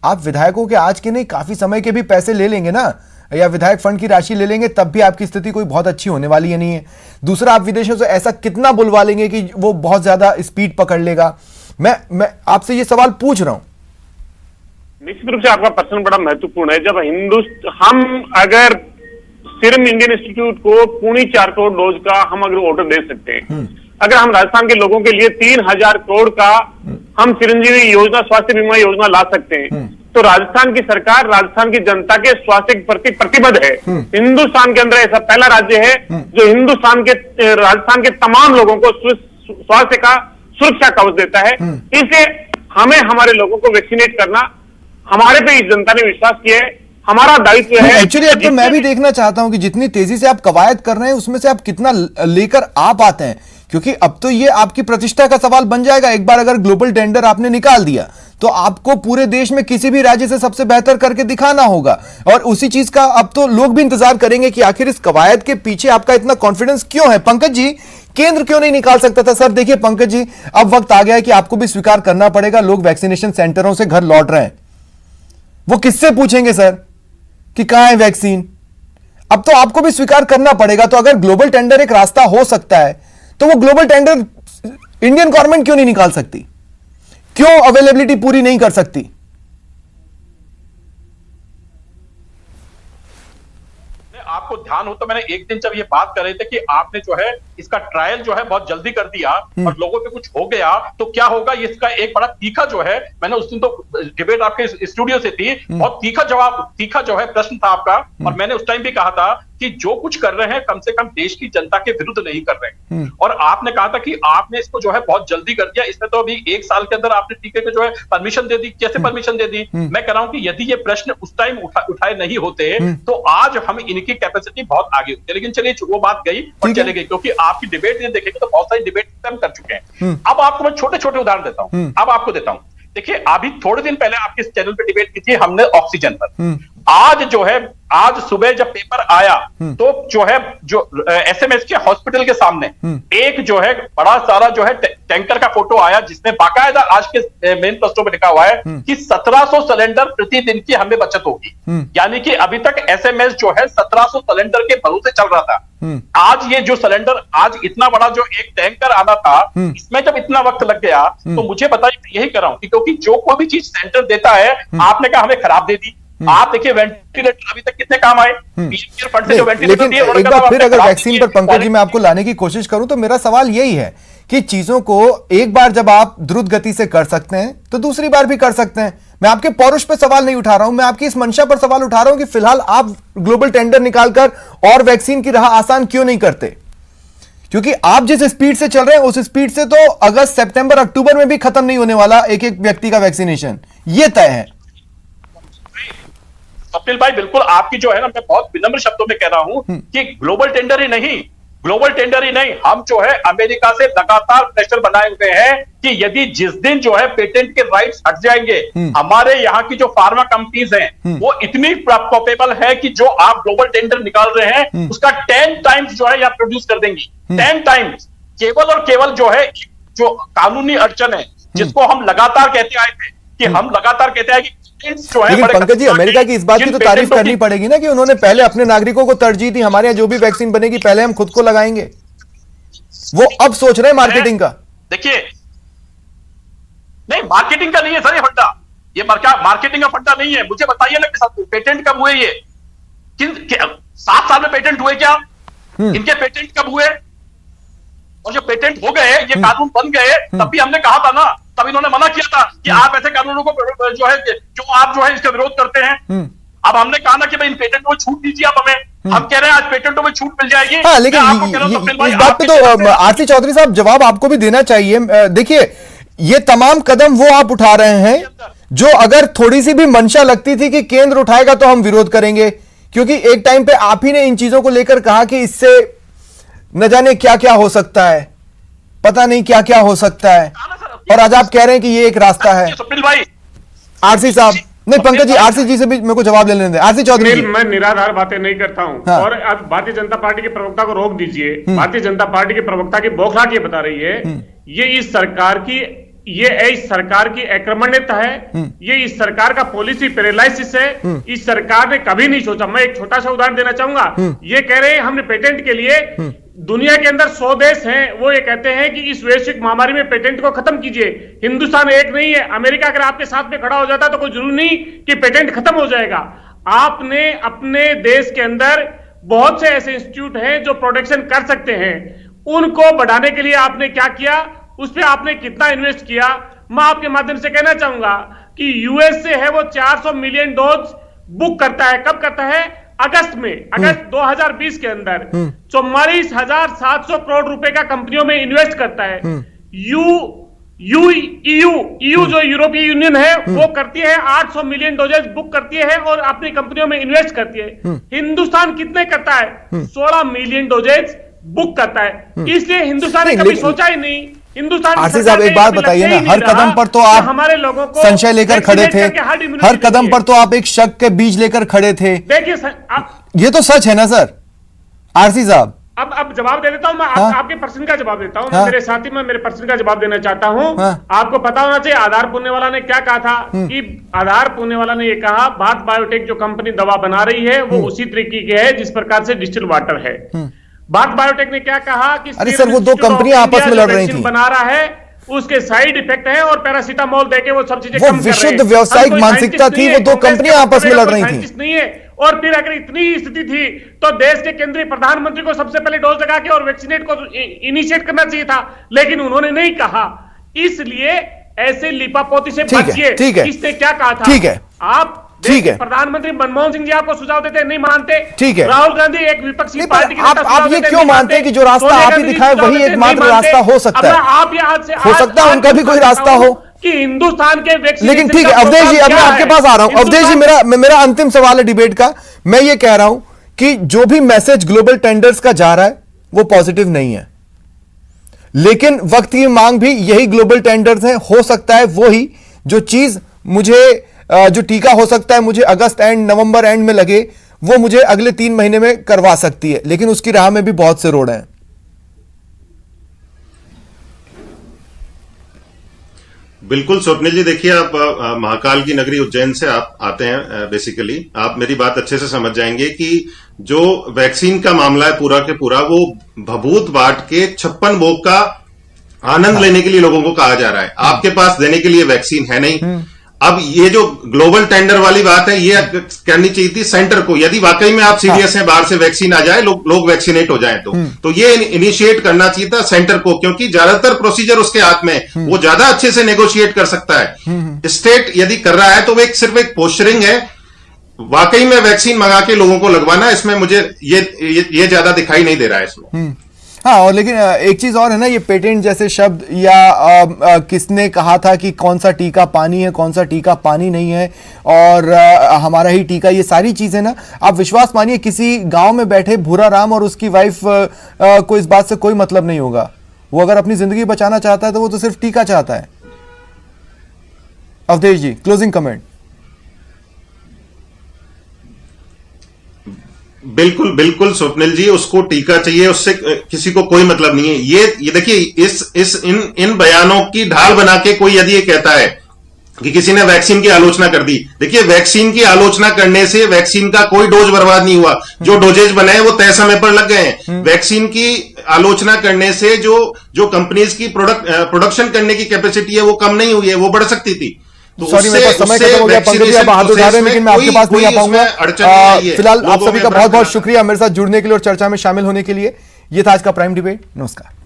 आप विधायकों के आज के नहीं काफी समय के भी पैसे ले लेंगे ना, या विधायक फंड की राशि ले लेंगे, तब भी आपकी स्थिति कोई बहुत अच्छी होने वाली है नहीं है। दूसरा, आप विदेशों से ऐसा कितना बुलवा लेंगे कि वो बहुत ज्यादा स्पीड पकड़ लेगा। मैं आपसे ये सवाल पूछ रहा हूं। निश्चित रूप से आपका प्रश्न बड़ा महत्वपूर्ण है। जब हम अगर सीरम इंडियन इंस्टीट्यूट को 4.25 करोड़ डोज का हम अगर ऑर्डर दे सकते हैं, अगर हम राजस्थान के लोगों के लिए 3,000 करोड़ का हम चिरंजीवी योजना, स्वास्थ्य बीमा योजना ला सकते हैं, तो राजस्थान की सरकार राजस्थान की जनता के स्वास्थ्य के प्रति प्रतिबद्ध है। हिंदुस्तान के अंदर ऐसा पहला राज्य है जो राजस्थान के तमाम लोगों को स्वास्थ्य का सुरक्षा कवच देता है। इसलिए हमें हमारे लोगों को वैक्सीनेट करना, हमारे पे इस जनता ने विश्वास किया है, हमारा दायित्व है। एक्चुअली अब तो मैं भी देखना चाहता हूं कि जितनी तेजी से आप कवायद कर रहे हैं उसमें से आप कितना लेकर आ पाते हैं, क्योंकि अब तो ये आपकी प्रतिष्ठा का सवाल बन जाएगा। एक बार अगर ग्लोबल टेंडर आपने निकाल दिया तो आपको पूरे देश में किसी भी राज्य से सबसे बेहतर करके दिखाना होगा, और उसी चीज का अब तो लोग भी इंतजार करेंगे कि आखिर इस कवायद के पीछे आपका इतना कॉन्फिडेंस क्यों है। पंकज जी, केंद्र क्यों नहीं निकाल सकता था? सर देखिए पंकज जी, अब वक्त आ गया है कि आपको भी स्वीकार करना पड़ेगा, लोग वैक्सीनेशन सेंटरों से घर लौट रहे हैं, वो किससे पूछेंगे सर कि कहां है वैक्सीन? अब तो आपको भी स्वीकार करना पड़ेगा। तो अगर ग्लोबल टेंडर एक रास्ता हो सकता है तो वो ग्लोबल टेंडर इंडियन गवर्नमेंट क्यों नहीं निकाल सकती? क्यों अवेलेबिलिटी पूरी नहीं कर सकती? आपको ध्यान हो तो मैंने एक दिन जब ये बात कर रहे थे कि आपने जो है इसका ट्रायल जो है बहुत जल्दी कर दिया और लोगों पे कुछ हो गया तो क्या होगा, इसका एक बड़ा तीखा जो है, मैंने उस दिन तो डिबेट आपके स्टूडियो से थी, बहुत तीखा जो है प्रश्न था आपका, और मैंने उस टाइम भी कहा था कि जो कुछ कर रहे हैं कम से कम देश की जनता के विरुद्ध नहीं कर रहे हैं। और आपने कहा था कि आपने इसको जो है बहुत जल्दी कर दिया, इसने तो अभी 1 साल के अंदर आपने टीके को जो है परमिशन दे दी। कैसे परमिशन दे दी? मैं कह रहा हूं कि यदि ये प्रश्न उस टाइम उठाए नहीं होते तो आज हम इनकी कैपेसिटी बहुत आगे होती। लेकिन चलिए वो बात गई और चले गई, क्योंकि आपकी डिबेट देखेंगे तो बहुत सारी डिबेट हम कर चुके हैं। अब आपको मैं छोटे छोटे उदाहरण देता हूं, अब आपको देता हूं। देखिए, अभी थोड़े दिन पहले आपके इस चैनल पे डिबेट की थी हमने ऑक्सीजन पर। आज जो है, आज सुबह जब पेपर आया तो जो है जो एसएमएस के हॉस्पिटल के सामने एक जो है बड़ा सारा जो है टैंकर का फोटो आया, जिसमें बाकायदा आज के मेन पोस्टों में लिखा हुआ है कि 1700 सिलेंडर प्रतिदिन की हमें बचत होगी। यानी कि अभी तक एसएमएस जो है 1700 सिलेंडर के भरोसे चल रहा था। आज ये जो सिलेंडर, आज इतना बड़ा जो एक टैंकर आना था, इसमें जब इतना वक्त लग गया तो मुझे बताइए, यही कर रहा हूं कि क्योंकि जो कोई भी चीज सेंटर देता है, आपने कहा हमें खराब दे दी। आप देखिए वेंटिलेटर अभी तक कितने काम आए, पीएम फंड से जो वेंटिलेटर दिए, लेकिन एक बार फिर अगर वैक्सीन पर पंकज जी मैं आपको लाने की कोशिश करूं तो मेरा सवाल यही है कि चीजों को एक बार जब आप द्रुत गति से कर सकते हैं तो दूसरी बार भी कर सकते हैं। मैं आपके पौरुष पे सवाल नहीं उठा रहा हूं, मैं आपकी इस मंशा पर सवाल उठा रहा हूं कि फिलहाल आप ग्लोबल टेंडर निकालकर और वैक्सीन की राह आसान क्यों नहीं करते? क्योंकि आप जिस स्पीड से चल रहे हैं उस स्पीड से तो अगस्त, सितंबर, अक्टूबर में भी खत्म नहीं होने वाला एक एक व्यक्ति का वैक्सीनेशन, ये तय है। स्वप्निल भाई, बिल्कुल आपकी जो है ना, मैं बहुत विनम्र शब्दों में कह रहा हूं कि ग्लोबल टेंडर ही नहीं, हम जो है अमेरिका से लगातार प्रेशर बनाए हुए हैं कि यदि जिस दिन जो है पेटेंट के राइट्स हट जाएंगे, हमारे यहाँ की जो फार्मा कंपनीज हैं वो इतनी कैपेबल है कि जो आप ग्लोबल टेंडर निकाल रहे हैं उसका 10 टाइम्स जो है यहाँ प्रोड्यूस कर देंगी। 10 टाइम्स, केवल और केवल जो है जो कानूनी अड़चन है, जिसको हम लगातार कहते आए थे कि लेकिन पंकज जी, अमेरिका की इस बात की तो तारीफ करनी पड़ेगी ना कि उन्होंने पहले अपने नागरिकों को तरजीह दी, हमारे यहाँ जो भी वैक्सीन बनेगी पहले हम खुद को लगाएंगे। वो अब सोच रहे हैं मार्केटिंग का। देखिए, नहीं मार्केटिंग का नहीं है सर ये फंडा, ये मार्केटिंग का फंडा नहीं है। मुझे बताइए ना पेटेंट कब हुए? ये 7 साल में पेटेंट हुए क्या? इनके पेटेंट कब हुए? और जो पेटेंट हो गए, ये कानून बन गए, तब भी हमने कहा था ना, तब इन्होंने मना किया था कि आप ऐसे कानूनों को जो है आप जो है इसका विरोध करते हैं। अब हमने कहा ना कि भाई इन पेटेंटों में छूट दीजिए आप हमें। हम कह रहे हैं आज पेटेंटों में छूट मिल जाएगी। हाँ, लेकिन इस बात पे तो आरसी चौधरी साहब जवाब आपको भी देना चाहिए। देखिए, ये तमाम कदम वो आप उठा रहे हैं जो अगर थोड़ी सी भी मंशा लगती थी कि केंद्र उठाएगा तो हम विरोध करेंगे, क्योंकि एक टाइम पे आप ही ने इन चीजों को लेकर कहा कि इससे न जाने क्या क्या हो सकता है, पता नहीं क्या क्या हो सकता है, और आज आप कह रहे हैं कि ये एक रास्ता है। आरसी साहब, नहीं पंकज जी, आरसी जी से भी मेरे को जवाब लेने दें। आरसी चौधरी, मैं निराधार बातें नहीं करता हूं। हाँ। और अब भारतीय जनता पार्टी के प्रवक्ता को रोक दीजिए। भारतीय जनता पार्टी के प्रवक्ता की बौखलाहट ये बता रही है, ये इस सरकार की ये इस सरकार की अक्रमण्यता है, ये इस सरकार का पॉलिसी पैरालिसिस है। इस सरकार ने कभी नहीं सोचा। मैं एक छोटा सा उदाहरण देना चाहूंगा। ये कह रहे हैं हमने पेटेंट के लिए, दुनिया के अंदर 100 देश हैं, वो ये कहते हैं कि इस वैश्विक महामारी में पेटेंट को खत्म कीजिए। हिंदुस्तान एक नहीं है। अमेरिका अगर आपके साथ में खड़ा हो जाता तो कोई जरूरी नहीं कि पेटेंट खत्म हो जाएगा। आपने अपने देश के अंदर बहुत से ऐसे इंस्टीट्यूट हैं जो प्रोडक्शन कर सकते हैं, उनको बढ़ाने के लिए आपने क्या किया, उस पर आपने कितना इन्वेस्ट किया। मैं आपके माध्यम से कहना चाहूंगा कि यूएस से है वो 400 मिलियन डोज बुक करता है। कब करता है? अगस्त में, अगस्त 2020 के अंदर 44,700 करोड़ रुपए का कंपनियों में इन्वेस्ट करता है। ईयू जो यूरोपीय यूनियन है वो करती है 800 मिलियन डोजेस बुक करती है और अपनी कंपनियों में इन्वेस्ट करती है। हिंदुस्तान कितने करता है? 16 मिलियन डोजेस बुक करता है। इसलिए हिंदुस्तान ने कभी सोचा ही नहीं। हिंदुस्तान आरसी साहब एक बात बताइए ना, हर कदम पर तो आप हमारे लोगों को संशय लेकर खड़े थे, हर कदम पर तो आप एक शक के बीज लेकर खड़े थे। देखिए ये तो सच है ना सर आरसी साहब? अब जवाब दे देता हूं मैं। हाँ? आपके प्रश्न का जवाब देता हूं। हाँ? मेरे साथी में मेरे प्रश्न का जवाब देना चाहता हूं। हाँ? आपको पता होना चाहिए आधार पुण्यवाला ने क्या कहा था कि आधार पुण्यवाला ने यह कहा भारत बायोटेक जो कंपनी दवा बना रही है वो उसी तरीके की है जिस प्रकार से डिस्टिल वाटर है। भारत बायोटेक ने क्या कहा कि अरे सर वो दो कंपनियां आपस में लड़ रही थी, बना रहा है उसके साइड इफेक्ट है और पैरासीटामोल देके वो सब चीजें वो कम कर रहे हैं। विशुद्ध व्यावसायिक मानसिकता थी, वो दो कंपनियां आपस में लड़ रही थी नहीं है। और फिर अगर इतनी स्थिति थी तो देश के केंद्रीय प्रधानमंत्री को सबसे पहले डोज लगा के और वैक्सीनेट को इनिशिएट करना चाहिए था, लेकिन उन्होंने नहीं कहा। इसलिए ऐसे लिपापोती से बचिए। किसने क्या कहा था? ठीक है, आप ठीक है। प्रधानमंत्री मनमोहन सिंह जी आपको सुझाव देते नहीं मानते। ठीक है। राहुल गांधी एक विपक्षी पार्टी के नेता आप ये क्यों मानते हैं कि जो रास्ता आप ही दिखाए वही एकमात्र रास्ता हो सकता है? आप यहाँ से हो सकता है उनका भी कोई रास्ता हो कि हिंदुस्तान के वैक्सीन। लेकिन ठीक है अवधेश जी, अब मैं आपके पास आ रहा हूं। अवधेश जी मेरा अंतिम सवाल है डिबेट का। मैं ये कह रहा हूं कि जो भी मैसेज ग्लोबल टेंडर्स का जा रहा है वो पॉजिटिव नहीं है, लेकिन वक्त की मांग भी यही ग्लोबल टेंडर्स है। हो सकता है वो ही जो चीज मुझे जो टीका हो सकता है मुझे अगस्त एंड नवंबर एंड में लगे, वो मुझे अगले 3 महीने में करवा सकती है, लेकिन उसकी राह में भी बहुत से रोड हैं। बिल्कुल स्वप्निल जी, देखिए आप महाकाल की नगरी उज्जैन से आप आते हैं बेसिकली, आप मेरी बात अच्छे से समझ जाएंगे कि जो वैक्सीन का मामला है पूरा के पूरा वो भभूत बाट के 56 भोग का आनंद लेने के लिए लोगों को कहा जा रहा है। आपके पास देने के लिए वैक्सीन है नहीं। अब ये जो ग्लोबल टेंडर वाली बात है ये करनी चाहिए थी सेंटर को, यदि वाकई में आप सीरियस हैं बाहर से वैक्सीन आ जाए लोग वैक्सीनेट हो जाएं तो ये इनिशिएट करना चाहिए था सेंटर को, क्योंकि ज्यादातर प्रोसीजर उसके हाथ में, वो ज्यादा अच्छे से नेगोशिएट कर सकता है। स्टेट यदि कर रहा है तो वो सिर्फ एक पोस्चरिंग है। वाकई में वैक्सीन मंगा के लोगों को लगवाना, इसमें मुझे ये ज्यादा दिखाई नहीं दे रहा है इसमें। हाँ, और लेकिन एक चीज और है ना, ये पेटेंट जैसे शब्द या किसने कहा था कि कौन सा टीका पानी है कौन सा टीका पानी नहीं है और हमारा ही टीका, ये सारी चीजें ना आप विश्वास मानिए किसी गांव में बैठे भूरा राम और उसकी वाइफ को इस बात से कोई मतलब नहीं होगा। वो अगर अपनी जिंदगी बचाना चाहता है तो वो तो सिर्फ टीका चाहता है। अवधेश जी, क्लोजिंग कमेंट। बिल्कुल बिल्कुल स्वप्निल जी, उसको टीका चाहिए, उससे किसी को कोई मतलब नहीं है। ये देखिए इन बयानों की ढाल बना के कोई यदि ये कहता है कि किसी ने वैक्सीन की आलोचना कर दी, देखिए वैक्सीन की आलोचना करने से वैक्सीन का कोई डोज बर्बाद नहीं हुआ। जो डोजेज बने वो तय समय पर लग गए हैं। वैक्सीन की आलोचना करने से जो कंपनीज की प्रोडक्शन करने की कैपेसिटी है वो कम नहीं हुई है, वो बढ़ सकती थी। तो सॉरी मेरे पास समय खत्म हो गया पंकज जी, आप हाथ उठा रहे हैं लेकिन मैं आपके पास नहीं आ पाऊंगा। फिलहाल आप सभी का बहुत बहुत शुक्रिया मेरे साथ जुड़ने के लिए और चर्चा में शामिल होने के लिए। ये था आज का प्राइम डिबेट। नमस्कार।